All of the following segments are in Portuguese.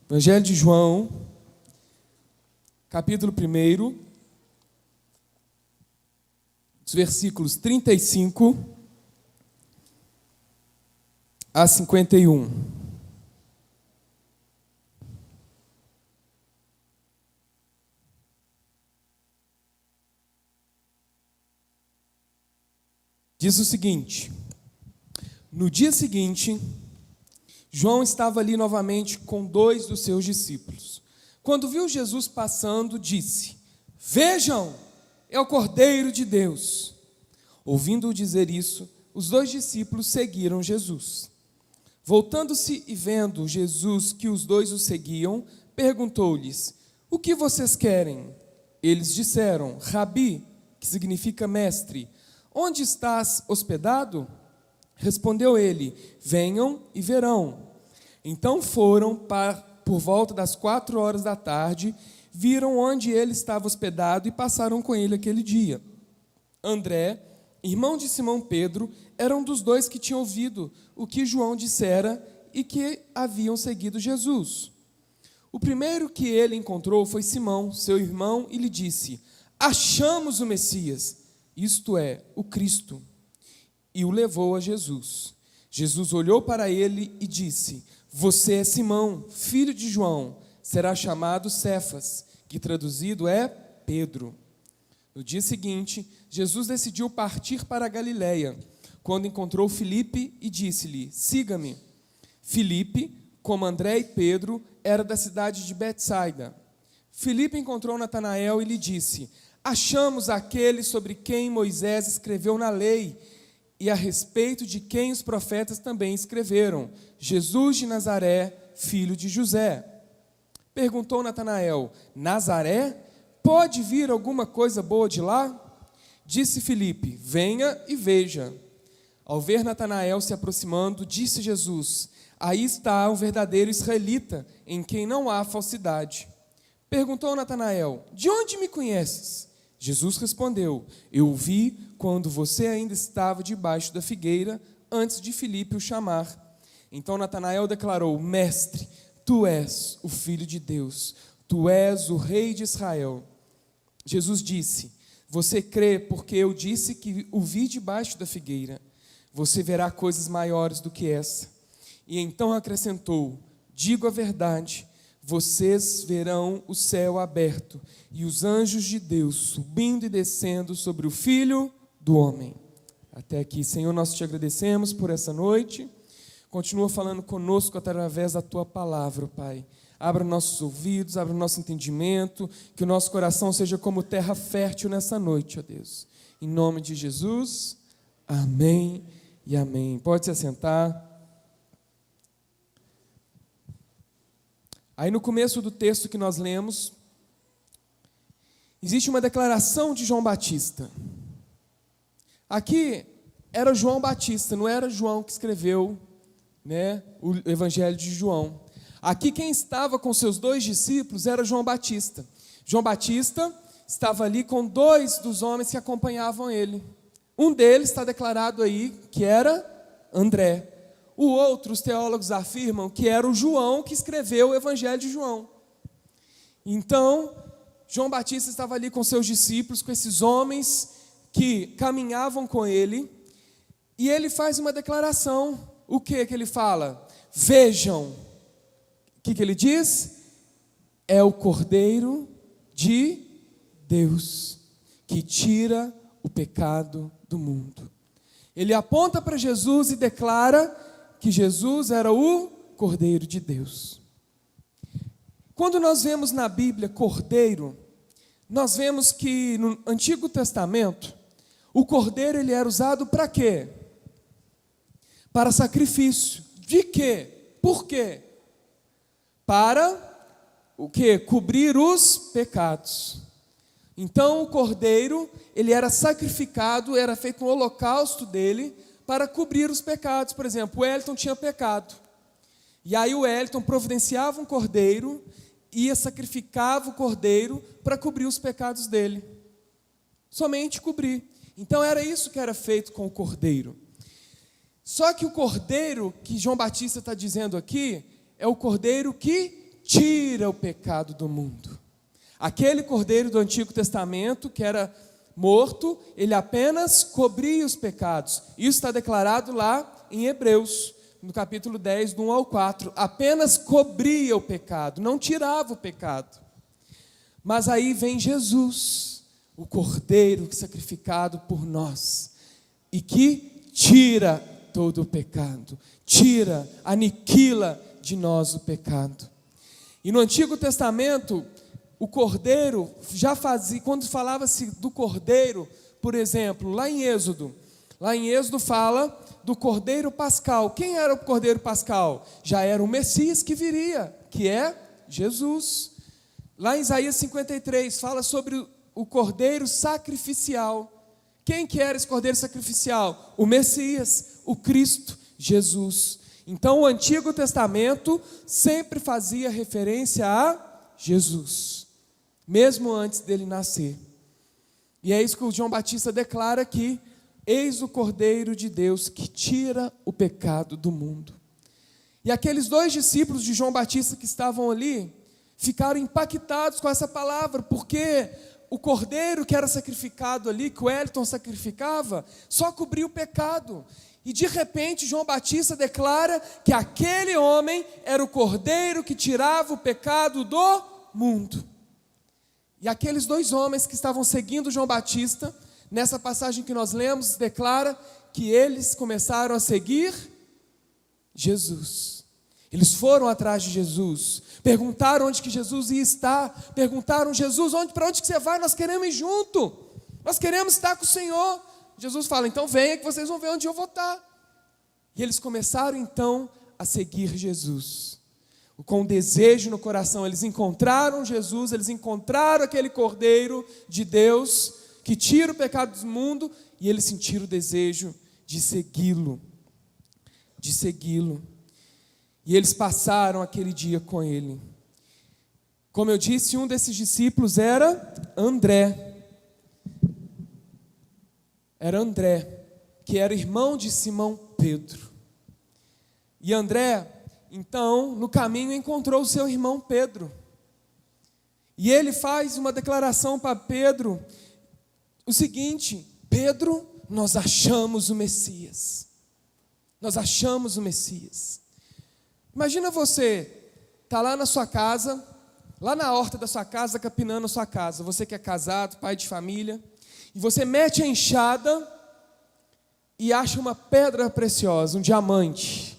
Evangelho de João, capítulo 1, os versículos 35 a 51. Diz o seguinte: no dia seguinte, João estava ali novamente com 2 dos seus discípulos. Quando viu Jesus passando, disse: Vejam, é o Cordeiro de Deus. Ouvindo-o dizer isso, os 2 discípulos seguiram Jesus. Voltando-se e vendo Jesus que os 2 o seguiam, perguntou-lhes: O que vocês querem? Eles disseram: Rabi, que significa mestre, onde estás hospedado? Respondeu ele: Venham e verão. Então foram por volta das 4 horas da tarde, viram onde ele estava hospedado e passaram com ele aquele dia. André, irmão de Simão Pedro, era um dos 2 que tinham ouvido o que João dissera e que haviam seguido Jesus. O primeiro que ele encontrou foi Simão, seu irmão, e lhe disse: Achamos o Messias, isto é, o Cristo. E o levou a Jesus. Jesus olhou para ele e disse: Você é Simão, filho de João, será chamado Cefas, que traduzido é Pedro. No dia seguinte, Jesus decidiu partir para a Galiléia, quando encontrou Filipe e disse-lhe: Siga-me. Filipe, como André e Pedro, era da cidade de Betsaida. Filipe encontrou Natanael e lhe disse: Achamos aquele sobre quem Moisés escreveu na lei, e a respeito de quem os profetas também escreveram, Jesus de Nazaré, filho de José. Perguntou Natanael: Nazaré? Pode vir alguma coisa boa de lá? Disse Filipe: Venha e veja. Ao ver Natanael se aproximando, disse Jesus: Aí está o verdadeiro israelita, em quem não há falsidade. Perguntou Natanael: De onde me conheces? Jesus respondeu: Eu o vi quando você ainda estava debaixo da figueira, antes de Filipe o chamar. Então Natanael declarou: Mestre, tu és o Filho de Deus, tu és o Rei de Israel. Jesus disse: Você crê porque eu disse que o vi debaixo da figueira? Você verá coisas maiores do que essa. E então acrescentou: Digo a verdade, vocês verão o céu aberto e os anjos de Deus subindo e descendo sobre o Filho do Homem. Até aqui, Senhor, nós te agradecemos por essa noite. Continua falando conosco através da Tua palavra, Pai. Abra nossos ouvidos, abra nosso entendimento, que o nosso coração seja como terra fértil nessa noite, ó Deus. Em nome de Jesus, amém e amém. Pode se assentar. Aí no começo do texto que nós lemos, existe uma declaração de João Batista. Aqui era João Batista, não era João que escreveu, o Evangelho de João. Aqui quem estava com seus 2 discípulos era João Batista. João Batista estava ali com 2 dos homens que acompanhavam ele. Um deles está declarado aí que era André. O outro, os teólogos afirmam que era o João que escreveu o Evangelho de João. Então, João Batista estava ali com seus discípulos, com esses homens que caminhavam com ele, e ele faz uma declaração. O que ele fala? Vejam. O que ele diz? É o Cordeiro de Deus, que tira o pecado do mundo. Ele aponta para Jesus e declara que Jesus era o Cordeiro de Deus. Quando nós vemos na Bíblia Cordeiro, nós vemos que no Antigo Testamento, o Cordeiro ele era usado para quê? Para sacrifício. De quê? Por quê? Para o quê? Cobrir os pecados. Então o Cordeiro, ele era sacrificado, era feito um holocausto dele, para cobrir os pecados. Por exemplo, o Wellington tinha pecado. E aí o Wellington providenciava um cordeiro, sacrificava o cordeiro para cobrir os pecados dele. Somente cobrir. Então era isso que era feito com o cordeiro. Só que o cordeiro que João Batista está dizendo aqui, é o cordeiro que tira o pecado do mundo. Aquele cordeiro do Antigo Testamento que era morto, ele apenas cobria os pecados. Isso está declarado lá em Hebreus, no capítulo 10, do 1 ao 4. Apenas cobria o pecado, não tirava o pecado. Mas aí vem Jesus, o cordeiro sacrificado por nós, e que tira todo o pecado, tira, aniquila de nós o pecado. E no Antigo Testamento, o cordeiro já fazia, quando falava-se do cordeiro, por exemplo, lá em Êxodo fala do cordeiro pascal. Quem era o cordeiro pascal? Já era o Messias que viria, que é Jesus. Lá em Isaías 53 fala sobre o cordeiro sacrificial. Quem que era esse cordeiro sacrificial? O Messias, o Cristo, Jesus. Então o Antigo Testamento sempre fazia referência a Jesus, mesmo antes dele nascer. E é isso que o João Batista declara aqui: eis o Cordeiro de Deus que tira o pecado do mundo. E aqueles 2 discípulos de João Batista que estavam ali, ficaram impactados com essa palavra, porque o cordeiro que era sacrificado ali, que o Wellington sacrificava, só cobria o pecado. E de repente João Batista declara que aquele homem era o cordeiro que tirava o pecado do mundo. E aqueles 2 homens que estavam seguindo João Batista, nessa passagem que nós lemos, declara que eles começaram a seguir Jesus. Eles foram atrás de Jesus, perguntaram onde que Jesus ia estar, perguntaram: Jesus, para onde que você vai? Nós queremos ir junto, nós queremos estar com o Senhor. Jesus fala: então venha que vocês vão ver onde eu vou estar. E eles começaram então a seguir Jesus, com desejo no coração. Eles encontraram Jesus, eles encontraram aquele Cordeiro de Deus que tira o pecado do mundo, e eles sentiram o desejo de segui-lo, E eles passaram aquele dia com ele. Como eu disse, um desses discípulos era André. Era André, que era irmão de Simão Pedro. E André, então, no caminho encontrou o seu irmão Pedro. E ele faz uma declaração para Pedro, o seguinte: Pedro, nós achamos o Messias. Nós achamos o Messias. Imagina você, está lá na sua casa, lá na horta da sua casa, capinando a sua casa. Você que é casado, pai de família, e você mete a enxada e acha uma pedra preciosa, um diamante.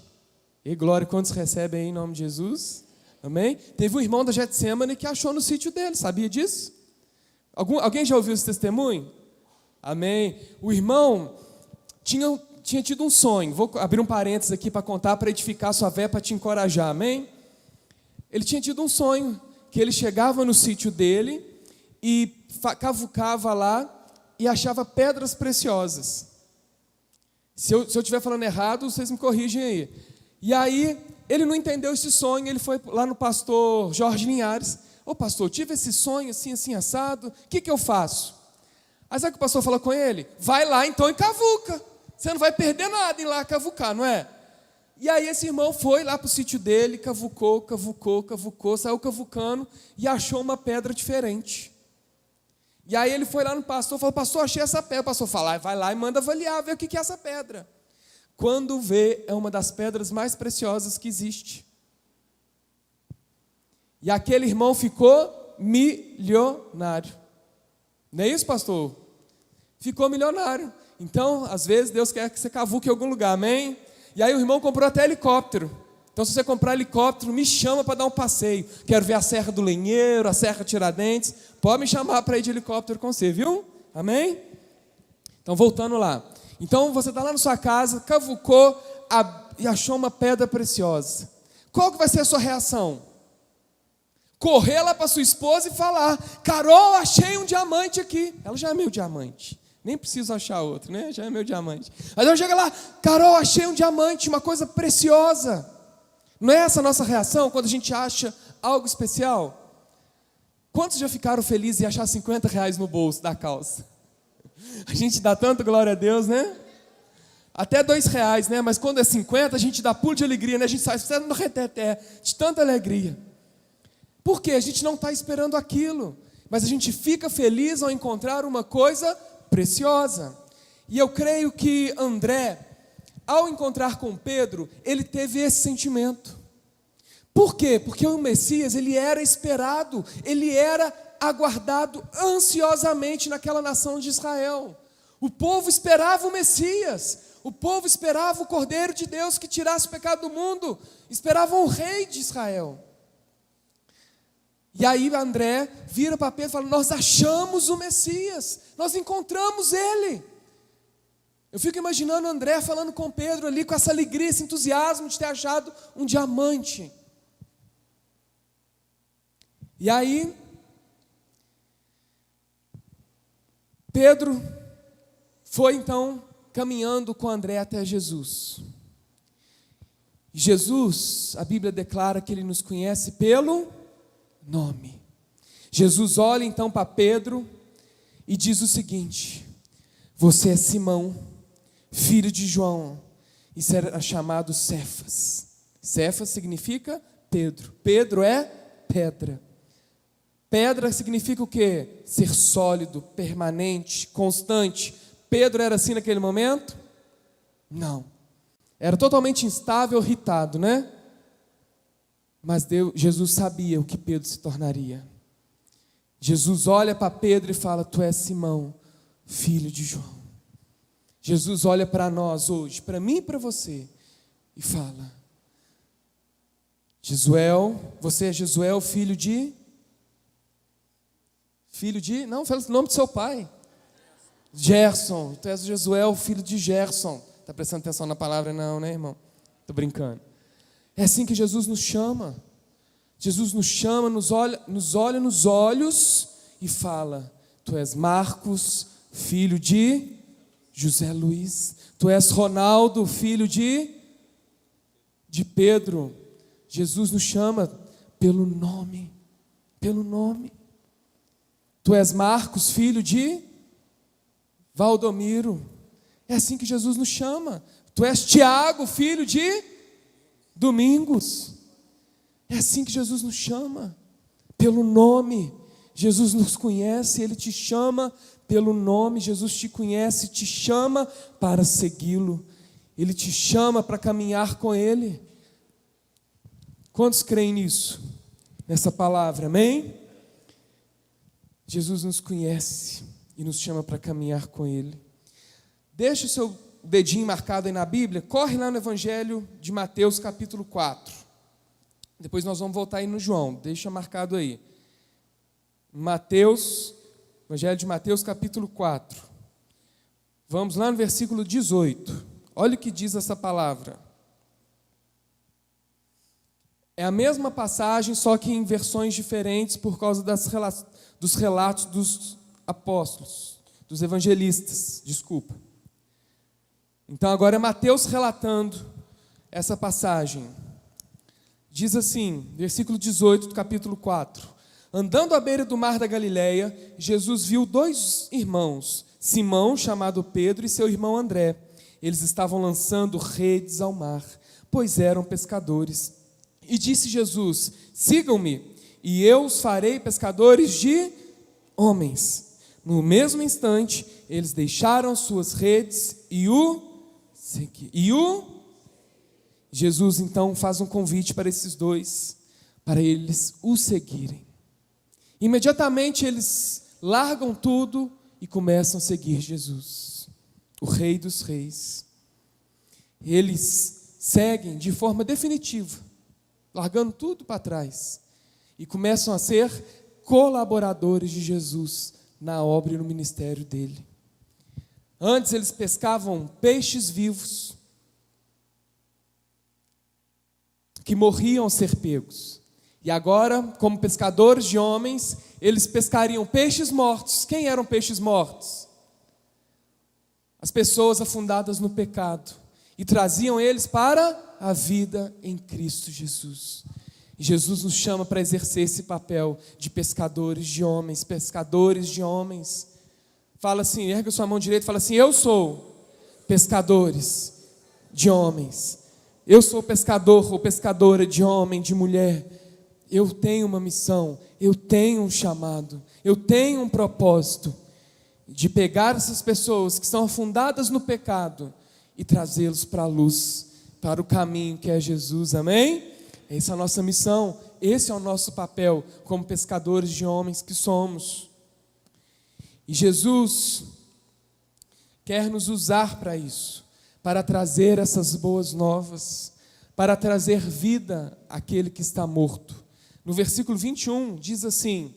E glória, quantos recebem aí em nome de Jesus? Amém? Teve um irmão da Getsemane que achou no sítio dele, sabia disso? Alguém já ouviu esse testemunho? Amém? O irmão tinha tido um sonho. Vou abrir um parênteses aqui para contar, para edificar a sua fé, para te encorajar, amém? Ele tinha tido um sonho, que ele chegava no sítio dele e cavucava lá e achava pedras preciosas. Se eu estiver falando errado, vocês me corrigem aí. E aí, ele não entendeu esse sonho, ele foi lá no pastor Jorge Linhares: ô pastor, eu tive esse sonho assim, assim, assado, o que eu faço? Aí sabe o que o pastor falou com ele? Vai lá então e cavuca, você não vai perder nada em lá cavucar, não é? E aí esse irmão foi lá para o sítio dele, cavucou, saiu cavucando e achou uma pedra diferente. E aí ele foi lá no pastor, falou: pastor, achei essa pedra. O pastor fala: vai lá e manda avaliar, ver o que é essa pedra. Quando vê, é uma das pedras mais preciosas que existe. E aquele irmão ficou milionário. Não é isso, pastor? Ficou milionário. Então, às vezes, Deus quer que você cavuque em algum lugar, amém? E aí o irmão comprou até helicóptero. Então, se você comprar helicóptero, me chama para dar um passeio. Quero ver a Serra do Lenheiro, a Serra Tiradentes. Pode me chamar para ir de helicóptero com você, viu? Amém? Então, voltando lá. Então, você está lá na sua casa, cavucou e achou uma pedra preciosa. Qual que vai ser a sua reação? Correr lá para sua esposa e falar: Carol, achei um diamante aqui. Ela já é meu diamante. Nem preciso achar outro, né? Já é meu diamante. Mas eu chego lá: Carol, achei um diamante, uma coisa preciosa. Não é essa a nossa reação quando a gente acha algo especial? Quantos já ficaram felizes em achar R$50 no bolso da calça? A gente dá tanto glória a Deus, né? Até R$2, né? Mas quando é 50, a gente dá pulo de alegria, né? A gente sai no reteté de tanta alegria. Por quê? A gente não está esperando aquilo, mas a gente fica feliz ao encontrar uma coisa preciosa. E eu creio que André, ao encontrar com Pedro, ele teve esse sentimento. Por quê? Porque o Messias, ele era esperado, ele era aguardado ansiosamente naquela nação de Israel. O povo esperava o Messias, o povo esperava o Cordeiro de Deus que tirasse o pecado do mundo, esperava o rei de Israel. E aí André vira para Pedro e fala: nós achamos o Messias, nós encontramos ele. Eu fico imaginando André falando com Pedro ali, com essa alegria, esse entusiasmo de ter achado um diamante. E aí, Pedro foi então caminhando com André até Jesus. E Jesus, a Bíblia declara que ele nos conhece pelo nome. Jesus olha então para Pedro e diz o seguinte: você é Simão, filho de João, e será chamado Cefas. Cefas significa Pedro. Pedro é pedra. Pedra significa o quê? Ser sólido, permanente, constante. Pedro era assim naquele momento? Não. Era totalmente instável, irritado, né? Mas Jesus sabia o que Pedro se tornaria. Jesus olha para Pedro e fala: tu és Simão, filho de João. Jesus olha para nós hoje, para mim e para você, e fala: Jesuel, você é Jesuel, filho de... Não, fala o nome do seu pai. Gerson, tu és Jesuel, filho de Gerson. Está prestando atenção na palavra? Não, né, irmão? Estou brincando. É assim que Jesus nos chama. Jesus nos chama, nos olha nos olhos e fala: tu és Marcos, filho de José Luiz. Tu és Ronaldo, filho de Pedro. Jesus nos chama pelo nome. Pelo nome. Tu és Marcos, filho de Valdomiro. É assim que Jesus nos chama. Tu és Tiago, filho de Domingos. É assim que Jesus nos chama, pelo nome. Jesus nos conhece, Ele te chama pelo nome. Jesus te conhece, te chama para segui-lo. Ele te chama para caminhar com Ele. Quantos creem nisso? Nessa palavra, amém? Jesus nos conhece e nos chama para caminhar com Ele. Deixa o seu dedinho marcado aí na Bíblia, corre lá no Evangelho de Mateus capítulo 4. Depois nós vamos voltar aí no João, deixa marcado aí. Evangelho de Mateus capítulo 4. Vamos lá no versículo 18. Olha o que diz essa palavra. É a mesma passagem, só que em versões diferentes por causa dos relatos dos apóstolos, dos evangelistas, desculpa. Então agora é Mateus relatando essa passagem. Diz assim, versículo 18 do capítulo 4. Andando à beira do mar da Galileia, Jesus viu dois irmãos, Simão, chamado Pedro, e seu irmão André. Eles estavam lançando redes ao mar, pois eram pescadores. E disse Jesus: sigam-me, e eu os farei pescadores de homens. No mesmo instante, eles deixaram suas redes e Jesus então faz um convite para esses dois, para eles o seguirem. Imediatamente eles largam tudo e começam a seguir Jesus, o Rei dos Reis. Eles seguem de forma definitiva, largando tudo para trás, e começam a ser colaboradores de Jesus na obra e no ministério dele. Antes eles pescavam peixes vivos, que morriam ao ser pegos. E agora, como pescadores de homens, eles pescariam peixes mortos. Quem eram peixes mortos? As pessoas afundadas no pecado. E traziam eles para a vida em Cristo Jesus. E Jesus nos chama para exercer esse papel de pescadores de homens, pescadores de homens. Fala assim, erga sua mão direita e fala assim: eu sou pescadores de homens. Eu sou pescador ou pescadora de homem, de mulher. eu tenho uma missão, eu tenho um chamado, eu tenho um propósito de pegar essas pessoas que estão afundadas no pecado e trazê-los para a luz, para o caminho que é Jesus, amém? Essa é a nossa missão, esse é o nosso papel como pescadores de homens que somos. E Jesus quer nos usar para isso, para trazer essas boas novas, para trazer vida àquele que está morto. No versículo 21 diz assim: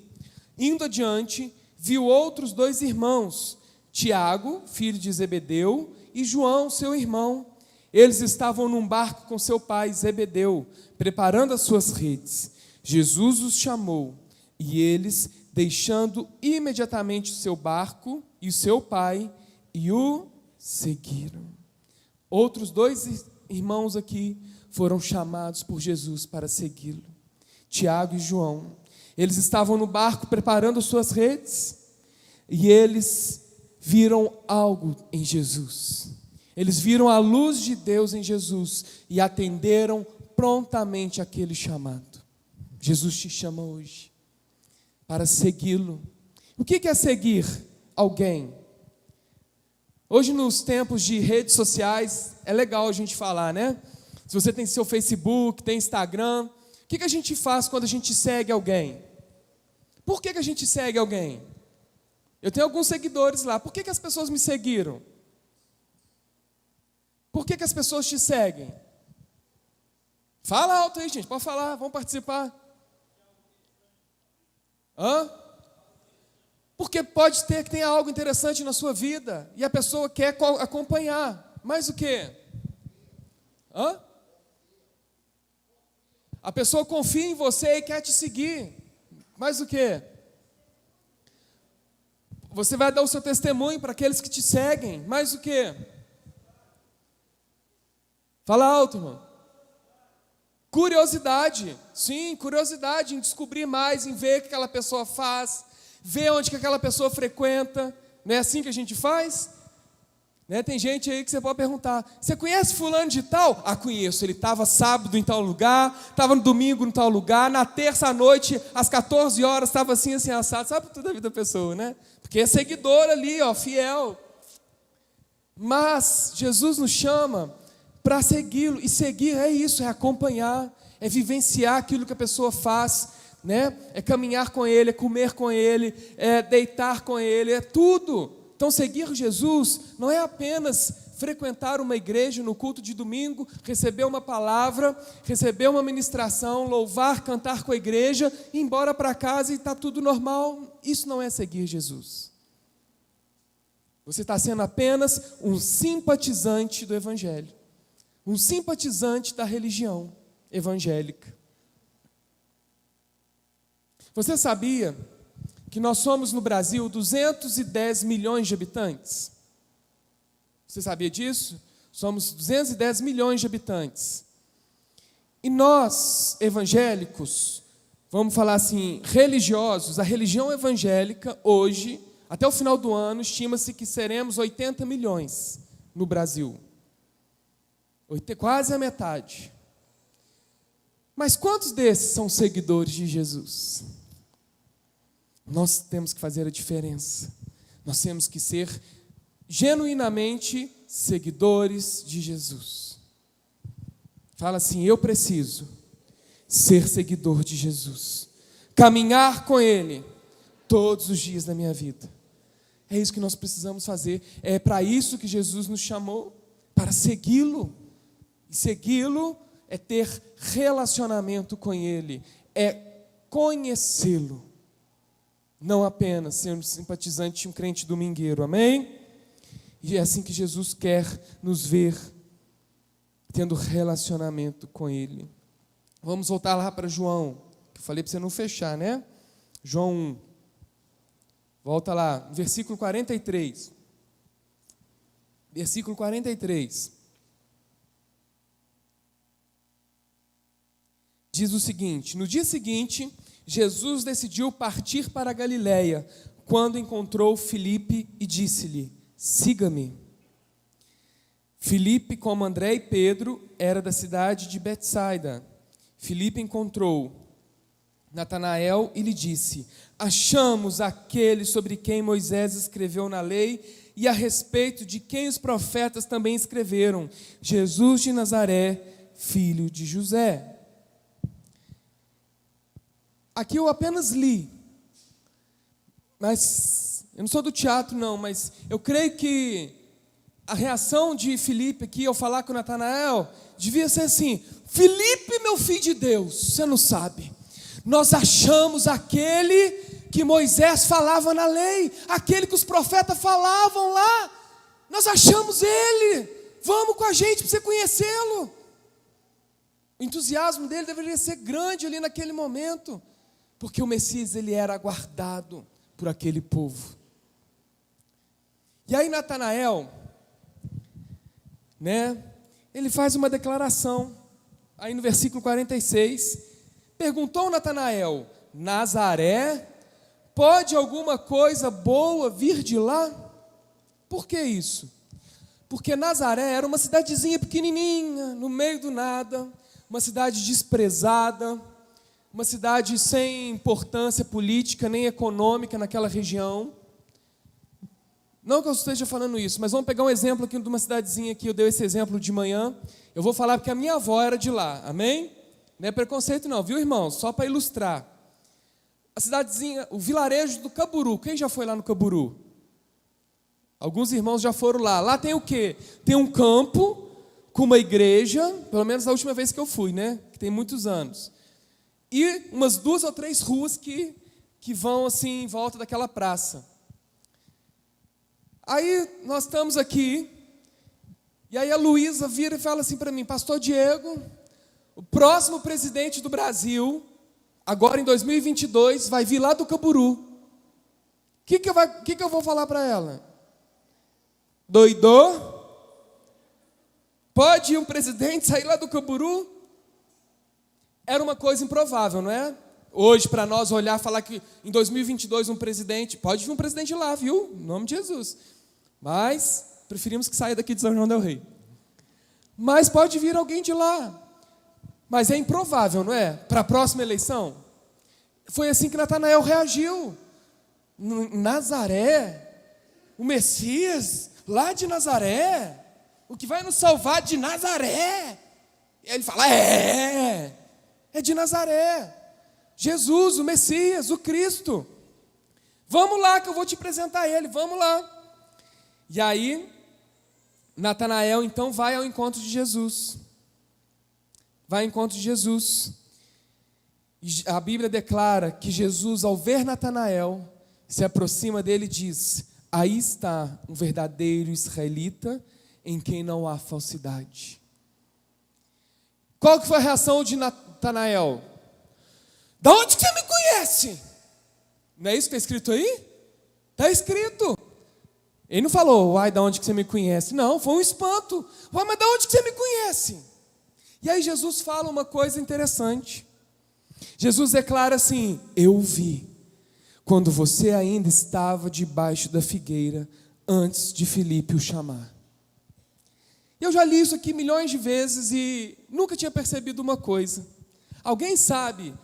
indo adiante, viu outros 2 irmãos, Tiago, filho de Zebedeu, e João, seu irmão. Eles estavam num barco com seu pai Zebedeu, preparando as suas redes. Jesus os chamou, e eles, deixando imediatamente o seu barco e o seu pai, e o seguiram. Outros 2 irmãos aqui foram chamados por Jesus para segui-lo, Tiago e João. Eles estavam no barco preparando suas redes, e eles viram algo em Jesus. Eles viram a luz de Deus em Jesus e atenderam prontamente aquele chamado. Jesus te chama hoje para segui-lo. O que é seguir alguém? Hoje, nos tempos de redes sociais, é legal a gente falar, né? Se você tem seu Facebook, tem Instagram, o que a gente faz quando a gente segue alguém? Por que a gente segue alguém? Eu tenho alguns seguidores lá. Por que as pessoas me seguiram? Por que as pessoas te seguem? Fala alto aí, gente. Pode falar, vamos participar. Hã? Porque pode ter que tenha algo interessante na sua vida e a pessoa quer acompanhar. Mais o quê? Hã? A pessoa confia em você e quer te seguir. Mais o quê? Você vai dar o seu testemunho para aqueles que te seguem. Mais o quê? Fala alto, irmão. Curiosidade. Sim, curiosidade em descobrir mais, em ver o que aquela pessoa faz, ver onde que aquela pessoa frequenta. Não é assim que a gente faz? Né? Tem gente aí que você pode perguntar: você conhece fulano de tal? Ah, conheço, ele estava sábado em tal lugar, estava no domingo em tal lugar, na terça à noite, às 14 horas, estava assim, assim, assado. Sabe tudo da vida da pessoa, né? Porque é seguidor ali, ó, fiel. Mas Jesus nos chama para segui-lo, e seguir é isso, é acompanhar, é vivenciar aquilo que a pessoa faz, né? É caminhar com ele, é comer com ele, é deitar com ele, é tudo. Então, seguir Jesus não é apenas frequentar uma igreja no culto de domingo, receber uma palavra, receber uma ministração, louvar, cantar com a igreja, ir embora para casa e está tudo normal. Isso não é seguir Jesus. Você está sendo apenas um simpatizante do Evangelho, um simpatizante da religião evangélica. Você sabia que nós somos no Brasil 210 milhões de habitantes? Você sabia disso? Somos 210 milhões de habitantes. E nós, evangélicos, vamos falar assim, religiosos, a religião evangélica hoje, até o final do ano, estima-se que seremos 80 milhões no Brasil. Quase a metade. Mas quantos desses são seguidores de Jesus? Nós temos que fazer a diferença. Nós temos que ser genuinamente seguidores de Jesus. Fala assim: eu preciso ser seguidor de Jesus, caminhar com Ele todos os dias da minha vida. É isso que nós precisamos fazer. É para isso que Jesus nos chamou, para segui-lo. E segui-lo é ter relacionamento com Ele, é conhecê-lo. Não apenas ser um simpatizante, um crente domingueiro, amém? E é assim que Jesus quer nos ver, tendo relacionamento com Ele. Vamos voltar lá para João, que eu falei para você não fechar, né? João 1. Volta lá, versículo 43. Versículo 43. Diz o seguinte: no dia seguinte, Jesus decidiu partir para a Galiléia, quando encontrou Filipe e disse-lhe: siga-me. Filipe, como André e Pedro, era da cidade de Betsaida. Filipe encontrou Natanael e lhe disse: achamos aquele sobre quem Moisés escreveu na lei e a respeito de quem os profetas também escreveram, Jesus de Nazaré, filho de José. Aqui eu apenas li, mas eu não sou do teatro não, mas eu creio que a reação de Filipe aqui ao falar com Natanael devia ser assim: Filipe, meu filho de Deus, você não sabe, nós achamos aquele que Moisés falava na lei, aquele que os profetas falavam lá, nós achamos ele, vamos com a gente para você conhecê-lo. O entusiasmo dele deveria ser grande ali naquele momento, porque o Messias ele era aguardado por aquele povo. E aí Natanael, ele faz uma declaração, aí no versículo 46, perguntou Natanael: Nazaré, pode alguma coisa boa vir de lá? Por que isso? Porque Nazaré era uma cidadezinha pequenininha, no meio do nada, uma cidade desprezada, uma cidade sem importância política nem econômica naquela região. Não que eu esteja falando isso, mas vamos pegar um exemplo aqui de uma cidadezinha que eu dei esse exemplo de manhã. Eu vou falar porque a minha avó era de lá, amém? Não é preconceito não, viu, irmãos? Só para ilustrar. A cidadezinha, o vilarejo do Caburu. Quem já foi lá no Caburu? Alguns irmãos já foram lá. Lá tem o quê? Tem um campo com uma igreja, pelo menos a última vez que eu fui, que tem muitos anos. E umas 2 ou 3 ruas que vão assim em volta daquela praça. Aí nós estamos aqui, e aí a Luísa vira e fala assim para mim: Pastor Diego, o próximo presidente do Brasil, agora em 2022, vai vir lá do Caburu. O que eu vou falar para ela? Doidou? Pode um presidente sair lá do Caburu? Era uma coisa improvável, não é? Hoje, para nós olhar e falar que em 2022 um presidente, pode vir um presidente lá, viu? Em nome de Jesus. Mas preferimos que saia daqui de São João del Rei. Mas pode vir alguém de lá. Mas é improvável, não é? Para a próxima eleição. Foi assim que Natanael reagiu. Nazaré, o Messias, lá de Nazaré, o que vai nos salvar de Nazaré. E ele fala: é de Nazaré. Jesus, o Messias, o Cristo. Vamos lá que eu vou te apresentar ele, vamos lá. E aí, Natanael então vai ao encontro de Jesus. Vai ao encontro de Jesus. E a Bíblia declara que Jesus, ao ver Natanael, se aproxima dele e diz: aí está um verdadeiro israelita em quem não há falsidade. Qual que foi a reação de Natanael? Da onde que você me conhece? Não é isso que está escrito aí? Está escrito. Ele não falou: uai, da onde que você me conhece? Não, foi um espanto. Uai, mas da onde que você me conhece? E aí Jesus fala uma coisa interessante. Jesus declara assim: eu vi quando você ainda estava debaixo da figueira, antes de Filipe o chamar. Eu já li isso aqui milhões de vezes e nunca tinha percebido uma coisa. Alguém sabe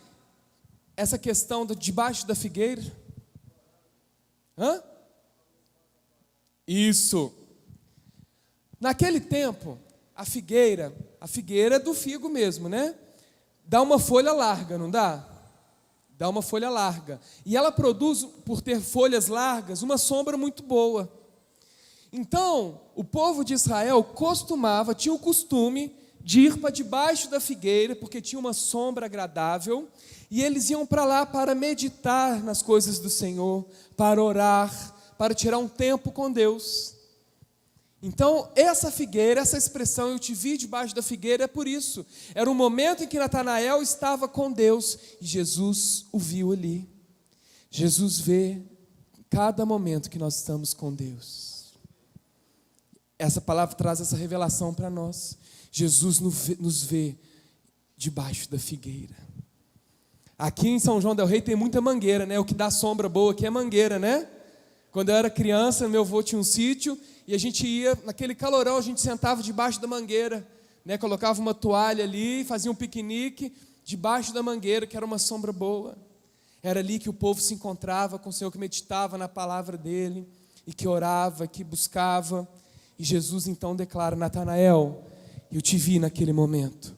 essa questão de debaixo da figueira? Isso. Naquele tempo, a figueira é do figo mesmo, dá uma folha larga, não dá? Dá uma folha larga. E ela produz, por ter folhas largas, uma sombra muito boa. Então, o povo de Israel tinha o costume de ir para debaixo da figueira, porque tinha uma sombra agradável, e eles iam para lá para meditar nas coisas do Senhor, para orar, para tirar um tempo com Deus. Então, essa figueira, essa expressão, eu te vi debaixo da figueira, é por isso. Era um momento em que Natanael estava com Deus, e Jesus o viu ali. Jesus vê cada momento que nós estamos com Deus. Essa palavra traz essa revelação para nós. Jesus nos vê debaixo da figueira. Aqui em São João del Rei tem muita mangueira, O que dá sombra boa aqui é mangueira, Quando eu era criança, meu avô tinha um sítio e a gente ia, naquele calorão, a gente sentava debaixo da mangueira, colocava uma toalha ali, fazia um piquenique debaixo da mangueira, que era uma sombra boa. Era ali que o povo se encontrava com o Senhor, que meditava na palavra dele, e que orava, que buscava. E Jesus então declara: Natanael, eu te vi naquele momento.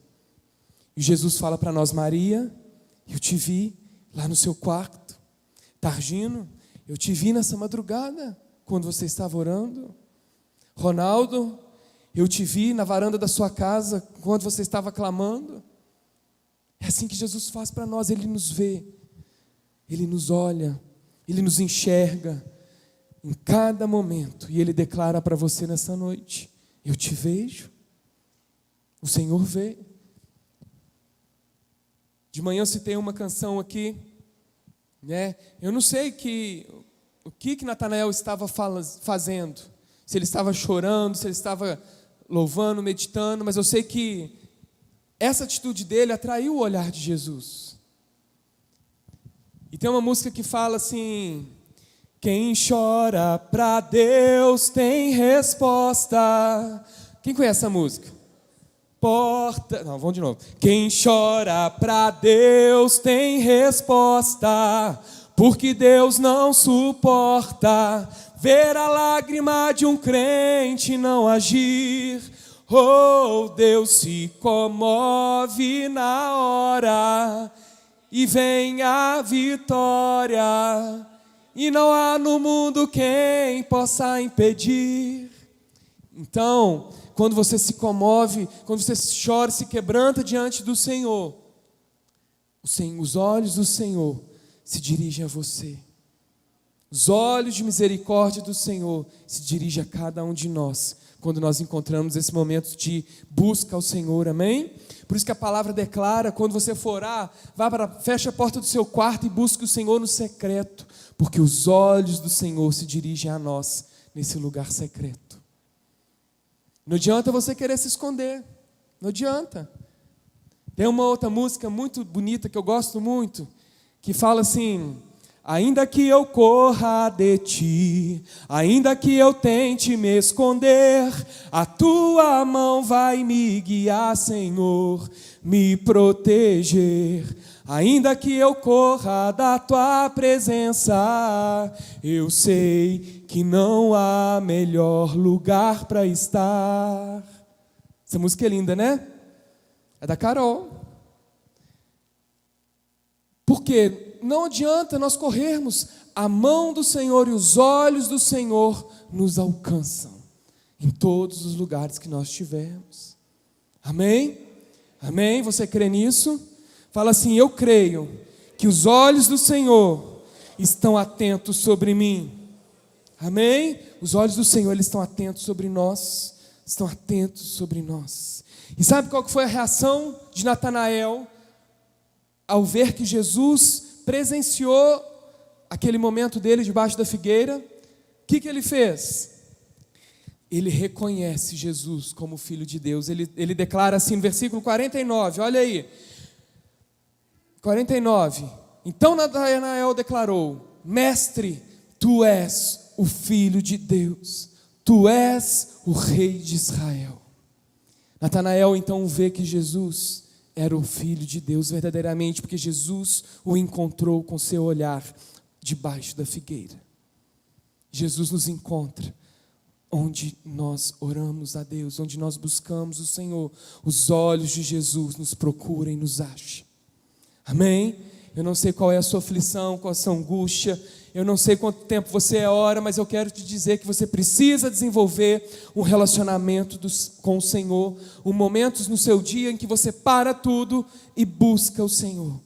E Jesus fala para nós: Maria, eu te vi lá no seu quarto. Targino, eu te vi nessa madrugada, quando você estava orando. Ronaldo, eu te vi na varanda da sua casa, quando você estava clamando. É assim que Jesus faz para nós. Ele nos vê, Ele nos olha, Ele nos enxerga em cada momento. E Ele declara para você nessa noite: eu te vejo. O Senhor vê. De manhã eu citei uma canção aqui, né? Eu não sei o que Natanael estava fazendo. Se ele estava chorando, se ele estava louvando, meditando, mas eu sei que essa atitude dele atraiu o olhar de Jesus. E tem uma música que fala assim: quem chora pra Deus tem resposta. Quem conhece essa música? Não, vamos de novo. Quem chora pra Deus tem resposta, porque Deus não suporta ver a lágrima de um crente não agir. Oh, Deus se comove na hora e vem a vitória, e não há no mundo quem possa impedir. Então, quando você se comove, quando você chora, se quebranta diante do Senhor, os olhos do Senhor se dirigem a você. Os olhos de misericórdia do Senhor se dirigem a cada um de nós, quando nós encontramos esse momento de busca ao Senhor, amém? Por isso que a palavra declara: quando você for orar, feche a porta do seu quarto e busque o Senhor no secreto, porque os olhos do Senhor se dirigem a nós nesse lugar secreto. Não adianta você querer se esconder, não adianta. Tem uma outra música muito bonita que eu gosto muito, que fala assim: ainda que eu corra de ti, ainda que eu tente me esconder, a tua mão vai me guiar, Senhor, me proteger. Ainda que eu corra da tua presença, eu sei que não há melhor lugar para estar. Essa música é linda, né? É da Carol. Porque não adianta nós corrermos, a mão do Senhor e os olhos do Senhor nos alcançam em todos os lugares que nós estivermos. Amém? Amém? Você crê nisso? Fala assim: eu creio que os olhos do Senhor estão atentos sobre mim. Amém? Os olhos do Senhor, eles estão atentos sobre nós. Estão atentos sobre nós. E sabe qual que foi a reação de Natanael ao ver que Jesus presenciou aquele momento dele debaixo da figueira? O que ele fez? Ele reconhece Jesus como Filho de Deus. Ele declara assim no versículo 49, olha aí. 49. Então Natanael declarou: Mestre, tu és o Filho de Deus, tu és o Rei de Israel. Natanael então vê que Jesus era o Filho de Deus verdadeiramente, porque Jesus o encontrou com seu olhar debaixo da figueira. Jesus nos encontra onde nós oramos a Deus, onde nós buscamos o Senhor. Os olhos de Jesus nos procuram e nos acham. Amém? Eu não sei qual é a sua aflição, qual é a sua angústia, eu não sei quanto tempo você ora, mas eu quero te dizer que você precisa desenvolver um relacionamento com o Senhor, momentos no seu dia em que você para tudo e busca o Senhor,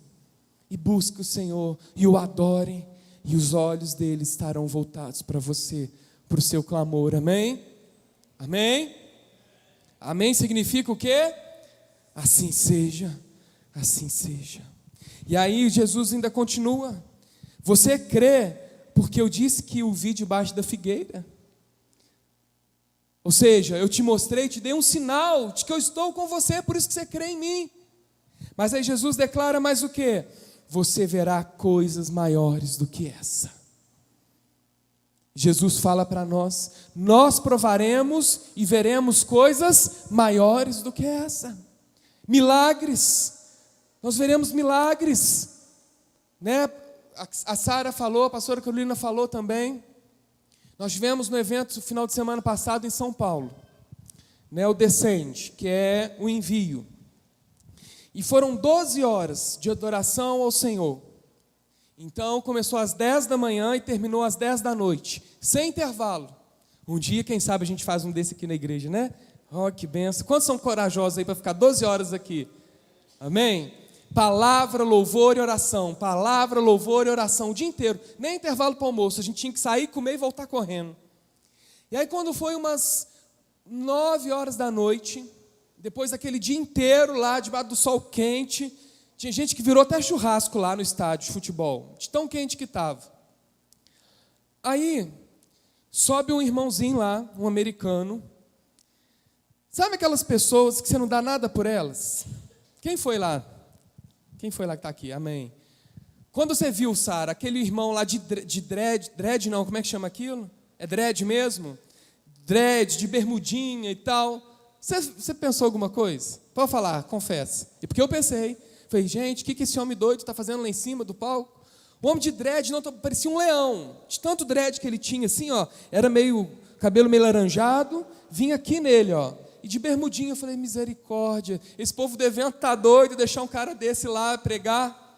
e o adore, e os olhos dele estarão voltados para você, para o seu clamor, amém? Amém? Amém significa o quê? Assim seja, assim seja. E aí Jesus ainda continua: você crê porque eu disse que o vi debaixo da figueira? Ou seja, eu te mostrei, te dei um sinal de que eu estou com você, por isso que você crê em mim. Mas aí Jesus declara mais o quê? Você verá coisas maiores do que essa. Jesus fala para nós: nós provaremos e veremos coisas maiores do que essa. Milagres. nós veremos milagres, né? A Sara falou, a pastora Carolina falou também. Nós tivemos no evento no final de semana passado em São Paulo, né, o Descende, que é o envio. E foram 12 horas de adoração ao Senhor. Então começou às 10 da manhã e terminou às 10 da noite, sem intervalo. Um dia, quem sabe, a gente faz um desse aqui na igreja, né? Oh, que benção. Quantos são corajosos aí para ficar 12 horas aqui? Amém? Palavra, louvor e oração. Palavra, louvor e oração o dia inteiro. Nem intervalo para o almoço. A gente tinha que sair, comer e voltar correndo. E aí quando foi umas 9 horas da noite, depois daquele dia inteiro lá, debaixo do sol quente, tinha gente que virou até churrasco lá no estádio de futebol, de tão quente que estava. Aí, sobe um irmãozinho lá, um americano. Sabe aquelas pessoas que você não dá nada por elas? Quem foi lá? Quem foi lá que está aqui? Amém. Quando você viu, Sara, aquele irmão lá de dread não, como é que chama aquilo? É dread mesmo? Dread, de bermudinha e tal. Você pensou alguma coisa? Pode falar, confessa. E porque eu pensei, falei, gente, o que esse homem doido está fazendo lá em cima do palco? O homem de dread não parecia um leão. De tanto dread que ele tinha, assim, ó, era meio, cabelo meio laranjado, vinha aqui nele, ó. E de bermudinha, eu falei, misericórdia, esse povo do evento está doido, deixar um cara desse lá pregar.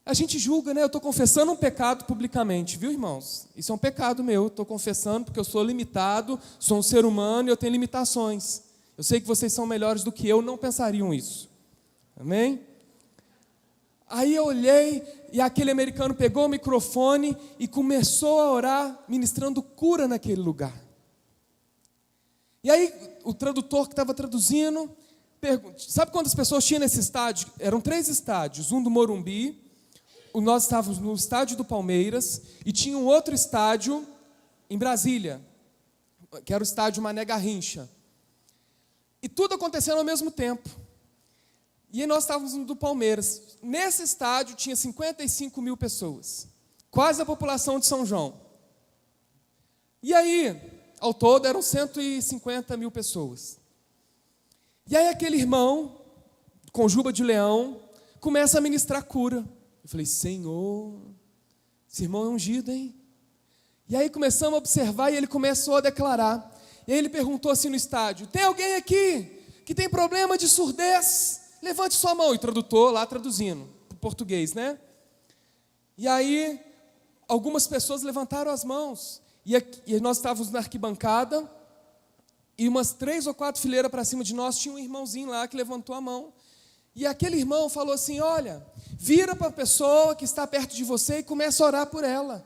A gente julga, né? Eu estou confessando um pecado publicamente, viu, irmãos? Isso é um pecado meu, estou confessando porque eu sou limitado, sou um ser humano e eu tenho limitações. Eu sei que vocês são melhores do que eu, não pensariam isso. Amém? Aí eu olhei e aquele americano pegou o microfone e começou a orar, ministrando cura naquele lugar. E aí o tradutor que estava traduzindo, sabe quantas pessoas tinha nesse estádio? Eram 3 estádios, um do Morumbi, nós estávamos no estádio do Palmeiras, e tinha um outro estádio em Brasília, que era o estádio Mané Garrincha. E tudo acontecendo ao mesmo tempo. E aí nós estávamos no do Palmeiras. Nesse estádio tinha 55 mil pessoas, quase a população de São João. E aí, ao todo, eram 150 mil pessoas. E aí aquele irmão, com juba de leão, começa a ministrar cura. Eu falei, Senhor, esse irmão é ungido, hein? E aí começamos a observar e ele começou a declarar. E aí ele perguntou assim no estádio, tem alguém aqui que tem problema de surdez? Levante sua mão. E tradutor lá traduzindo, para o português, né? E aí, algumas pessoas levantaram as mãos. E nós estávamos na arquibancada, e umas 3 ou 4 fileiras para cima de nós, tinha um irmãozinho lá que levantou a mão. E aquele irmão falou assim, olha, vira para a pessoa que está perto de você e começa a orar por ela.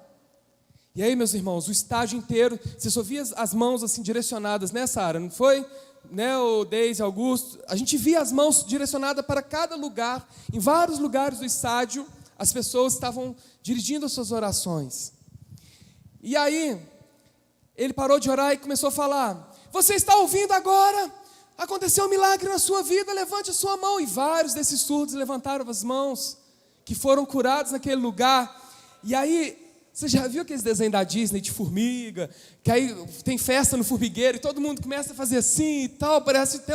E aí, meus irmãos, o estádio inteiro, você só via as mãos assim direcionadas, né, Sara? Não foi? Né, o Deise, Augusto, a gente via as mãos direcionadas para cada lugar. Em vários lugares do estádio, as pessoas estavam dirigindo as suas orações. E aí, ele parou de orar e começou a falar, você está ouvindo agora? Aconteceu um milagre na sua vida, levante a sua mão. E vários desses surdos levantaram as mãos, que foram curados naquele lugar. E aí, você já viu aqueles desenhos da Disney de formiga, que aí tem festa no formigueiro e todo mundo começa a fazer assim e tal, parece até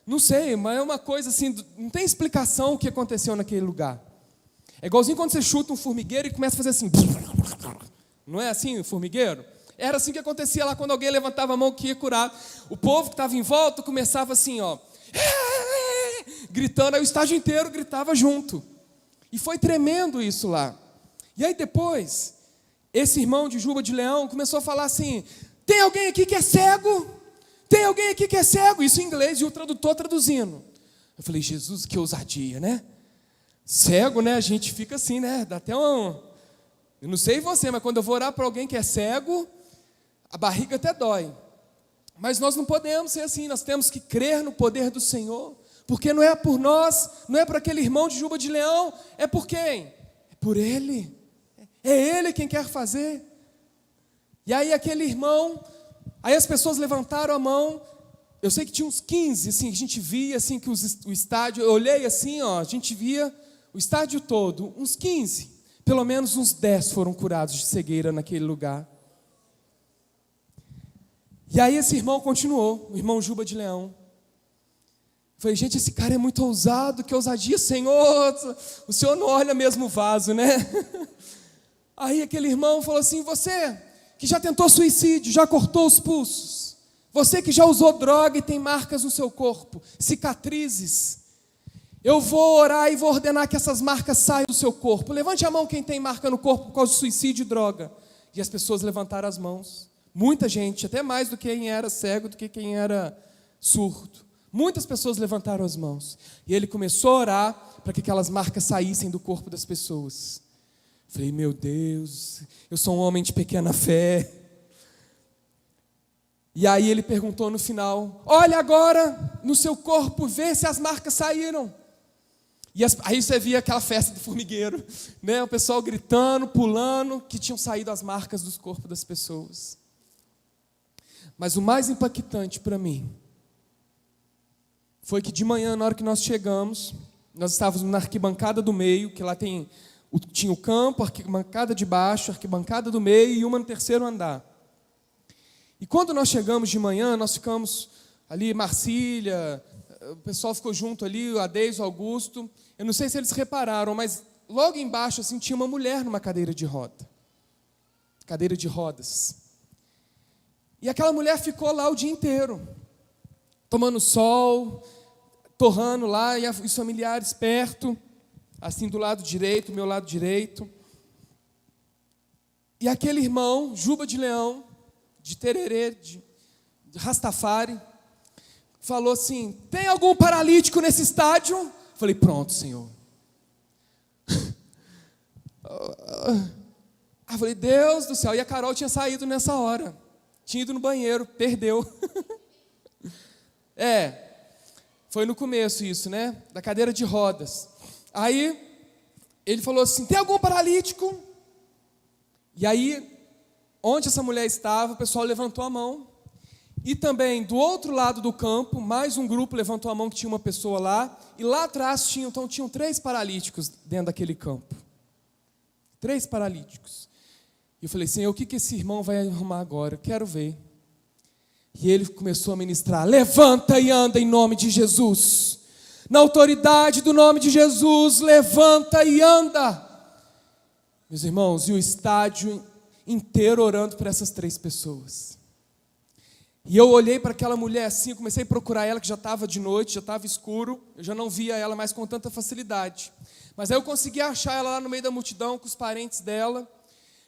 não sei, mas é uma coisa assim, não tem explicação o que aconteceu naquele lugar. É igualzinho quando você chuta um formigueiro e começa a fazer assim, não é assim o formigueiro? Era assim que acontecia lá quando alguém levantava a mão que ia curar. O povo que estava em volta começava assim, ó, gritando, aí o estádio inteiro gritava junto. E foi tremendo isso lá. E aí depois, esse irmão de juba de leão começou a falar assim, tem alguém aqui que é cego? Tem alguém aqui que é cego? Isso em inglês e o tradutor traduzindo. Eu falei, Jesus, que ousadia, né? Cego, né? A gente fica assim, né? Dá até um... Eu não sei você, mas quando eu vou orar para alguém que é cego, a barriga até dói. Mas nós não podemos ser assim, nós temos que crer no poder do Senhor, porque não é por nós, não é para aquele irmão de juba de leão, é por quem? É por Ele. É Ele quem quer fazer. E aí aquele irmão, aí as pessoas levantaram a mão, eu sei que tinha uns 15, assim, a gente via assim que o estádio, eu olhei assim, ó, a gente via o estádio todo, uns 15, pelo menos uns 10 foram curados de cegueira naquele lugar. E aí esse irmão continuou, o irmão Juba de Leão. Falei, gente, esse cara é muito ousado, que ousadia, Senhor, o Senhor não olha mesmo o vaso, né? Aí aquele irmão falou assim, você que já tentou suicídio, já cortou os pulsos, você que já usou droga e tem marcas no seu corpo, cicatrizes, eu vou orar e vou ordenar que essas marcas saiam do seu corpo. Levante a mão quem tem marca no corpo por causa de suicídio e droga. E as pessoas levantaram as mãos. Muita gente, até mais do que quem era cego, do que quem era surdo. Muitas pessoas levantaram as mãos. E ele começou a orar para que aquelas marcas saíssem do corpo das pessoas. Falei, meu Deus, eu sou um homem de pequena fé. E aí ele perguntou no final, olha agora no seu corpo, vê se as marcas saíram. E aí você via aquela festa do formigueiro, né? O pessoal gritando, pulando, que tinham saído as marcas dos corpos das pessoas. Mas o mais impactante para mim foi que de manhã, na hora que nós chegamos, nós estávamos na arquibancada do meio, que lá tinha o campo, a arquibancada de baixo, a arquibancada do meio e uma no terceiro andar. E quando nós chegamos de manhã, nós ficamos ali, Marcília, o pessoal ficou junto ali, o Adeis, o Augusto. Eu não sei se eles repararam, mas logo embaixo assim, tinha uma mulher numa cadeira de roda. Cadeira de rodas. E aquela mulher ficou lá o dia inteiro, tomando sol, torrando lá, e os familiares perto, assim do lado direito, meu lado direito. E aquele irmão, Juba de Leão, de Tererê, de Rastafari, falou assim, tem algum paralítico nesse estádio? Falei, pronto, Senhor. Falei, Deus do céu. E a Carol tinha saído nessa hora. Tinha ido no banheiro, perdeu. Foi no começo isso, né? Da cadeira de rodas. Aí, ele falou assim, tem algum paralítico? E aí, onde essa mulher estava, o pessoal levantou a mão. E também, do outro lado do campo, mais um grupo levantou a mão que tinha uma pessoa lá. E lá atrás tinham 3 paralíticos dentro daquele campo. 3 paralíticos. E eu falei, Senhor, o que esse irmão vai arrumar agora? Eu quero ver. E ele começou a ministrar, levanta e anda em nome de Jesus. Na autoridade do nome de Jesus, levanta e anda. Meus irmãos, e o estádio inteiro orando por essas 3 pessoas. E eu olhei para aquela mulher assim, comecei a procurar ela, que já estava de noite, já estava escuro, eu já não via ela mais com tanta facilidade. Mas aí eu consegui achar ela lá no meio da multidão, com os parentes dela,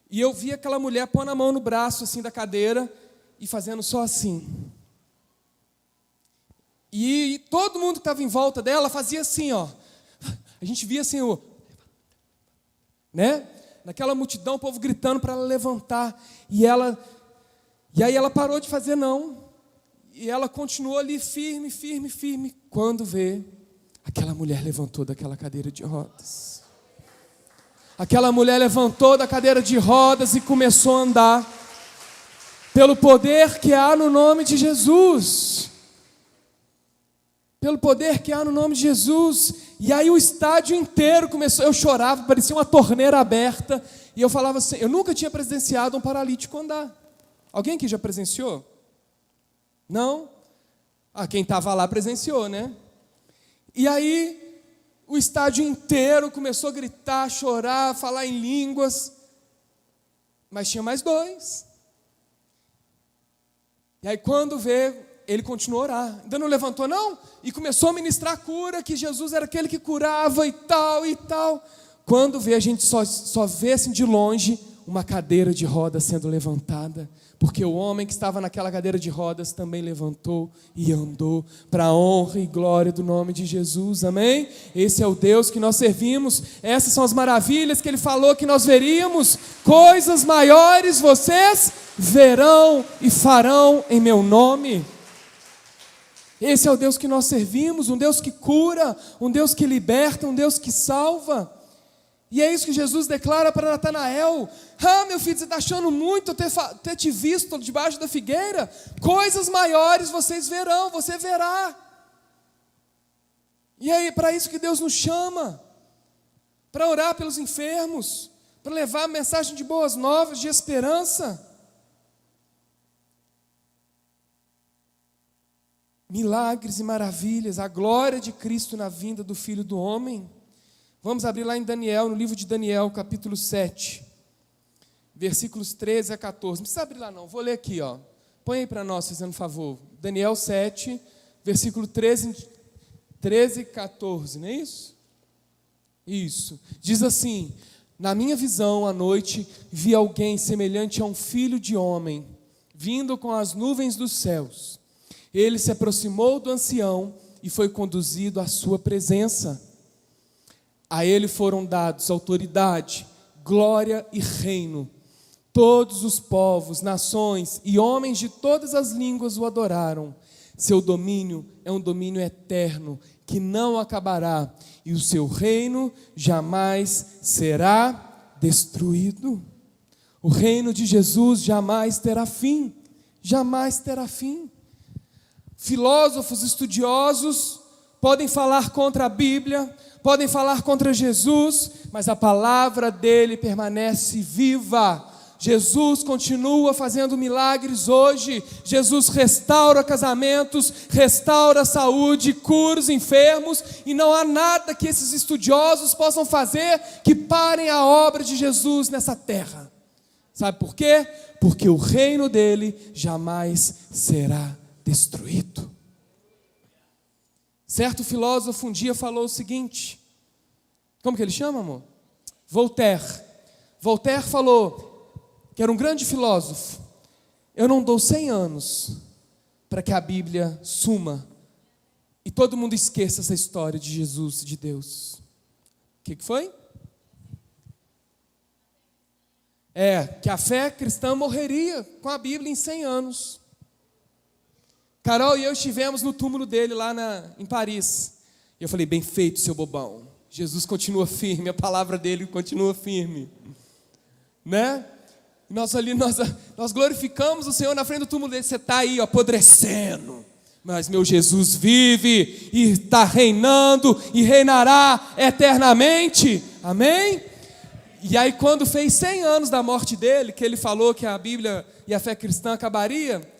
e eu vi aquela mulher pondo a mão no braço assim da cadeira, e fazendo só assim. E todo mundo que estava em volta dela fazia assim, ó. A gente via assim, né? Naquela multidão, o povo gritando para ela levantar. E aí ela parou de fazer não. E ela continuou ali firme, firme, firme. Quando vê, aquela mulher levantou daquela cadeira de rodas. Aquela mulher levantou da cadeira de rodas e começou a andar. Pelo poder que há no nome de Jesus. Pelo poder que há no nome de Jesus. E aí o estádio inteiro começou, eu chorava, parecia uma torneira aberta. E eu falava assim, eu nunca tinha presenciado um paralítico andar. Alguém aqui já presenciou? Não? Quem estava lá presenciou, né? E aí o estádio inteiro começou a gritar, chorar, falar em línguas. Mas tinha mais 2. E aí quando vê, ele continuou a orar. Ainda não levantou não? E começou a ministrar a cura, que Jesus era aquele que curava e tal e tal. Quando vê, a gente só vê assim de longe uma cadeira de rodas sendo levantada. Porque o homem que estava naquela cadeira de rodas também levantou e andou para a honra e glória do nome de Jesus, amém? Esse é o Deus que nós servimos, essas são as maravilhas que Ele falou que nós veríamos, coisas maiores vocês verão e farão em meu nome. Esse é o Deus que nós servimos, um Deus que cura, um Deus que liberta, um Deus que salva. E é isso que Jesus declara para Natanael. Meu filho, você está achando muito ter te visto debaixo da figueira? Coisas maiores vocês verão, você verá. E é para isso que Deus nos chama. Para orar pelos enfermos, para levar a mensagem de boas novas, de esperança. milagres e maravilhas, a glória de Cristo na vinda do Filho do Homem. Vamos abrir lá em Daniel, no livro de Daniel, capítulo 7, versículos 13 a 14. Não precisa abrir lá não, vou ler aqui, ó. Põe aí para nós, fazendo um favor. Daniel 7, versículo 13 e 14, não é isso? Isso. Diz assim: na minha visão, à noite, vi alguém semelhante a um filho de homem, vindo com as nuvens dos céus. Ele se aproximou do ancião e foi conduzido à sua presença. A ele foram dados autoridade, glória e reino. Todos os povos, nações e homens de todas as línguas o adoraram. Seu domínio é um domínio eterno, que não acabará, e o seu reino jamais será destruído. O reino de Jesus jamais terá fim, jamais terá fim. Filósofos estudiosos podem falar contra a Bíblia, podem falar contra Jesus, mas a palavra dele permanece viva. Jesus continua fazendo milagres hoje. Jesus restaura casamentos, restaura a saúde, cura os enfermos, e não há nada que esses estudiosos possam fazer que parem a obra de Jesus nessa terra. Sabe por quê? Porque o reino dele jamais será destruído. Certo filósofo um dia falou o seguinte, como que ele chama, amor? Voltaire. Voltaire falou, que era um grande filósofo: eu não dou 100 anos para que a Bíblia suma e todo mundo esqueça essa história de Jesus e de Deus. O que foi? Que a fé cristã morreria com a Bíblia em 100 anos. Carol e eu estivemos no túmulo dele lá em Paris. E eu falei: bem feito, seu bobão. Jesus continua firme, a palavra dele continua firme. Né? Nós glorificamos o Senhor na frente do túmulo dele. Você está aí, ó, apodrecendo. Mas meu Jesus vive e está reinando e reinará eternamente. Amém? E aí quando fez 100 anos da morte dele, que ele falou que a Bíblia e a fé cristã acabaria,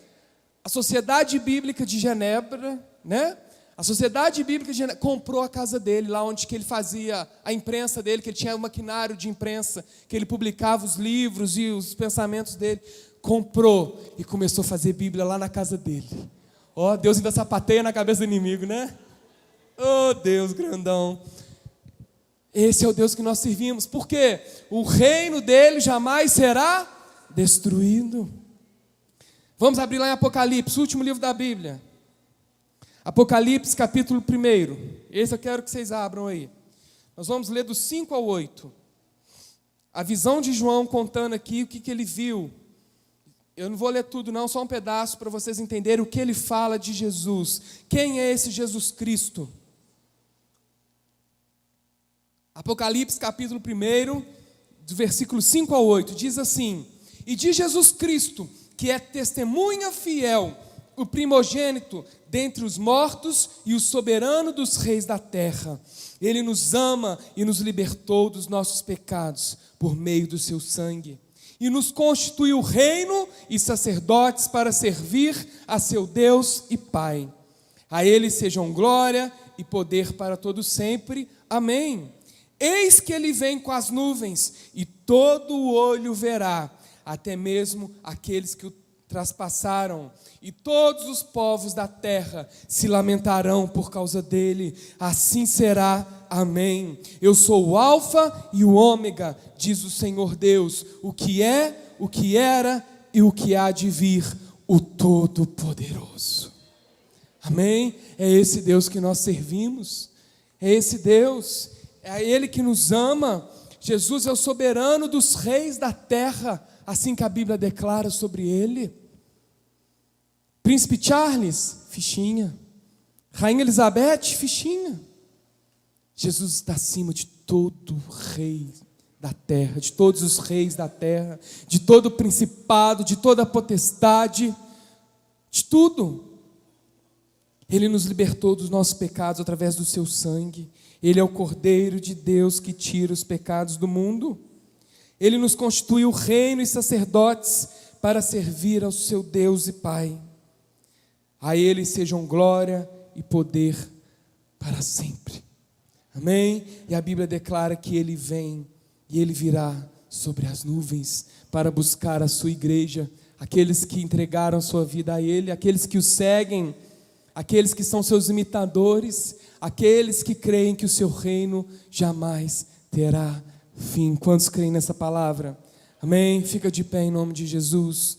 a Sociedade Bíblica de Genebra, né? A Sociedade Bíblica de Genebra comprou a casa dele, lá onde que ele fazia a imprensa dele, que ele tinha um maquinário de imprensa, que ele publicava os livros e os pensamentos dele. Comprou e começou a fazer Bíblia lá na casa dele. Ó, Deus ainda sapateia na cabeça do inimigo, né? Oh, Deus grandão. Esse é o Deus que nós servimos. Por quê? O reino dele jamais será destruído. Vamos abrir lá em Apocalipse, o último livro da Bíblia. Apocalipse, capítulo 1. Esse eu quero que vocês abram aí. Nós vamos ler do 5 ao 8. A visão de João contando aqui o que ele viu. Eu não vou ler tudo não, só um pedaço para vocês entenderem o que ele fala de Jesus. Quem é esse Jesus Cristo? Apocalipse, capítulo 1, do versículo 5 ao 8, diz assim: e de Jesus Cristo, que é testemunha fiel, o primogênito dentre os mortos e o soberano dos reis da terra. Ele nos ama e nos libertou dos nossos pecados por meio do seu sangue. E nos constituiu reino e sacerdotes para servir a seu Deus e Pai. A ele sejam glória e poder para todos sempre. Amém. Eis que ele vem com as nuvens, e todo o olho verá, até mesmo aqueles que o traspassaram, e todos os povos da terra se lamentarão por causa dele. Assim será. Amém. Eu sou o Alfa e o Ômega, diz o Senhor Deus, o que é, o que era e o que há de vir, o Todo-Poderoso. Amém? É esse Deus que nós servimos, é esse Deus, é Ele que nos ama. Jesus é o soberano dos reis da terra, assim que a Bíblia declara sobre Ele. Príncipe Charles, fichinha. Rainha Elizabeth, fichinha. Jesus está acima de todo rei da terra, de todos os reis da terra, de todo principado, de toda potestade, de tudo. Ele nos libertou dos nossos pecados através do seu sangue. Ele é o Cordeiro de Deus que tira os pecados do mundo. Ele nos constituiu reino e sacerdotes para servir ao seu Deus e Pai. A Ele sejam glória e poder para sempre. Amém? E a Bíblia declara que Ele vem e Ele virá sobre as nuvens para buscar a sua igreja, aqueles que entregaram sua vida a Ele, aqueles que o seguem, aqueles que são seus imitadores, aqueles que creem que o seu reino jamais terá fim. Quantos creem nessa palavra? Amém? Fica de pé em nome de Jesus.